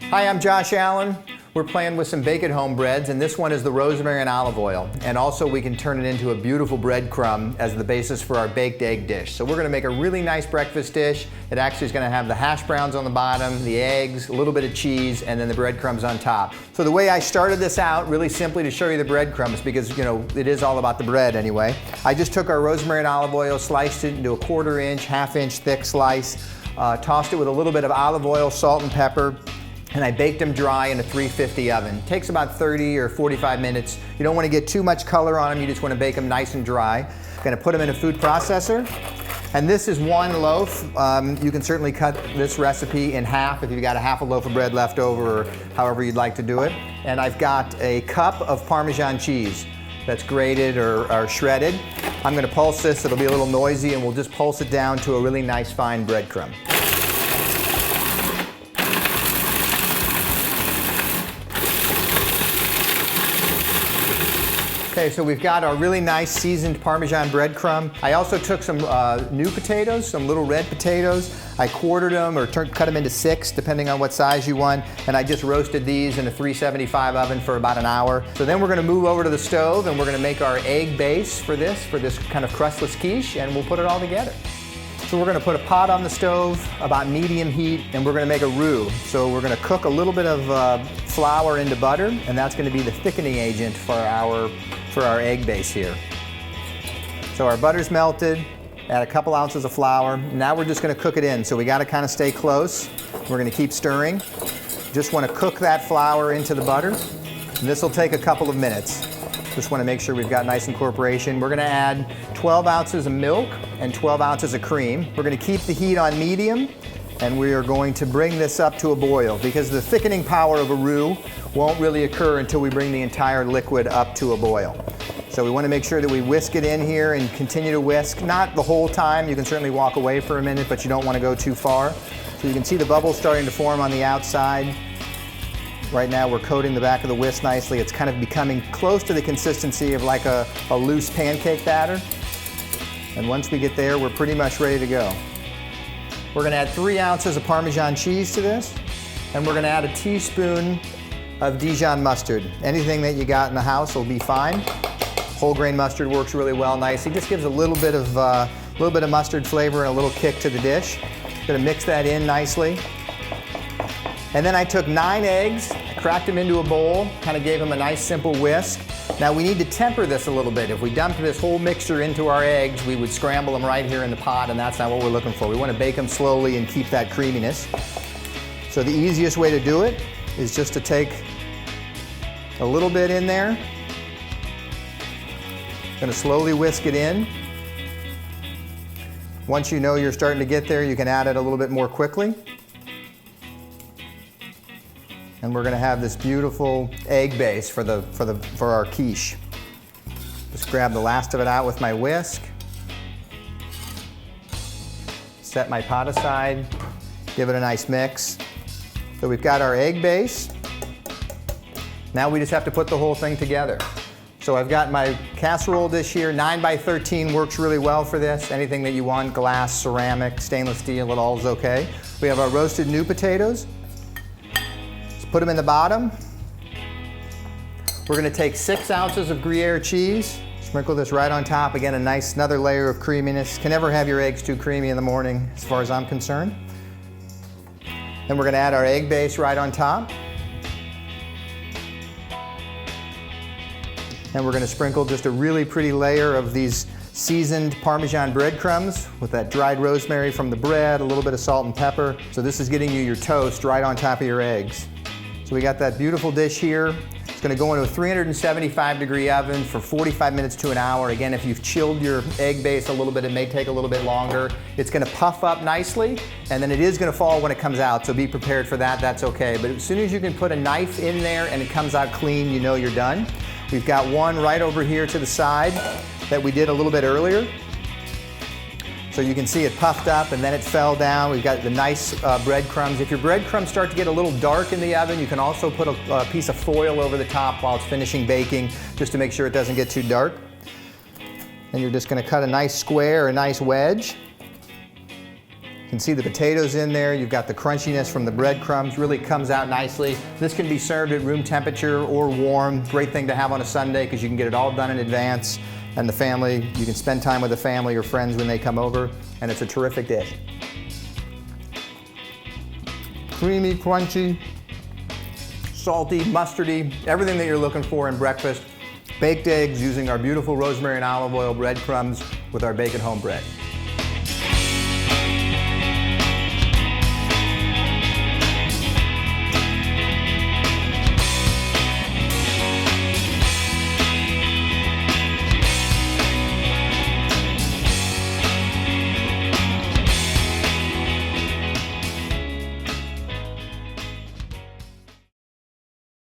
Hi, I'm Josh Allen. We're playing with some bake-at-home breads, and this one is the rosemary and olive oil. And also we can turn it into a beautiful breadcrumb as the basis for our baked egg dish. So we're gonna make a really nice breakfast dish. It actually is gonna have the hash browns on the bottom, the eggs, a little bit of cheese, and then the breadcrumbs on top. So the way I started this out, really simply to show you the breadcrumbs, because it is all about the bread anyway. I just took our rosemary and olive oil, sliced it into a 1/4 inch, 1/2 inch thick slice, tossed it with a little bit of olive oil, salt and pepper, and I baked them dry in a 350 oven. It takes about 30 or 45 minutes. You don't want to get too much color on them, you just want to bake them nice and dry. Gonna put them in a food processor. And this is 1 loaf. You can certainly cut this recipe in half if you've got a 1/2 loaf of bread left over, or however you'd like to do it. And I've got a cup of Parmesan cheese that's grated or shredded. I'm gonna pulse this, it'll be a little noisy, and we'll just pulse it down to a really nice fine breadcrumb. Okay, so we've got our really nice seasoned Parmesan breadcrumb. I also took some new potatoes, some little red potatoes. I quartered them or cut them into 6, depending on what size you want. And I just roasted these in a 375 oven for about an hour. So then we're gonna move over to the stove and we're gonna make our egg base for this kind of crustless quiche, and we'll put it all together. So we're gonna put a pot on the stove, about medium heat, and we're gonna make a roux. So we're gonna cook a little bit of flour into butter, and that's gonna be the thickening agent for our egg base here. So our butter's melted, add a couple ounces of flour. Now we're just gonna cook it in, so we gotta kind of stay close. We're gonna keep stirring. Just wanna cook that flour into the butter, and this will take a couple of minutes. Just wanna make sure we've got nice incorporation. We're gonna add 12 ounces of milk and 12 ounces of cream. We're gonna keep the heat on medium, and we are going to bring this up to a boil, because the thickening power of a roux won't really occur until we bring the entire liquid up to a boil. So we want to make sure that we whisk it in here and continue to whisk, not the whole time. You can certainly walk away for a minute, but you don't want to go too far. So you can see the bubbles starting to form on the outside. Right now we're coating the back of the whisk nicely. It's kind of becoming close to the consistency of like a loose pancake batter. And once we get there, we're pretty much ready to go. We're going to add 3 ounces of Parmesan cheese to this, and we're going to add a teaspoon of Dijon mustard. Anything that you got in the house will be fine. Whole grain mustard works really well, nicely. Just gives a little bit of mustard flavor and a little kick to the dish. Gonna mix that in nicely. And then I took 9 eggs, cracked them into a bowl, kind of gave them a nice simple whisk. Now we need to temper this a little bit. If we dumped this whole mixture into our eggs, we would scramble them right here in the pot, and that's not what we're looking for. We want to bake them slowly and keep that creaminess. So the easiest way to do it is just to take a little bit in there. Going to slowly whisk it in. Once you know you're starting to get there, you can add it a little bit more quickly. And we're going to have this beautiful egg base for our quiche. Just grab the last of it out with my whisk. Set my pot aside. Give it a nice mix. So we've got our egg base. Now we just have to put the whole thing together. So I've got my casserole dish here. 9 by 13 works really well for this. Anything that you want, glass, ceramic, stainless steel, it all is okay. We have our roasted new potatoes. Let's put them in the bottom. We're gonna take 6 ounces of Gruyere cheese. Sprinkle this right on top. Again, another layer of creaminess. Can never have your eggs too creamy in the morning, as far as I'm concerned. Then we're gonna add our egg base right on top. And we're going to sprinkle just a really pretty layer of these seasoned Parmesan breadcrumbs with that dried rosemary from the bread, a little bit of salt and pepper. So this is getting you your toast right on top of your eggs. So we got that beautiful dish here. It's going to go into a 375-degree oven for 45 minutes to an hour. Again, if you've chilled your egg base a little bit, it may take a little bit longer. It's going to puff up nicely, and then it is going to fall when it comes out, so be prepared for that. That's okay. But as soon as you can put a knife in there and it comes out clean, you know you're done. We've got one right over here to the side that we did a little bit earlier. So you can see it puffed up and then it fell down. We've got the nice breadcrumbs. If your breadcrumbs start to get a little dark in the oven, you can also put a piece of foil over the top while it's finishing baking, just to make sure it doesn't get too dark. And you're just going to cut a nice square, a nice wedge. can see the potatoes in there. You've got the crunchiness from the breadcrumbs, really comes out nicely. This can be served at room temperature or warm. Great thing to have on a Sunday because you can get it all done in advance. And the family, you can spend time with the family or friends when they come over, and it's a terrific dish. Creamy, crunchy, salty, mustardy, everything that you're looking for in breakfast. Baked eggs using our beautiful rosemary and olive oil breadcrumbs with our bake-at-home bread.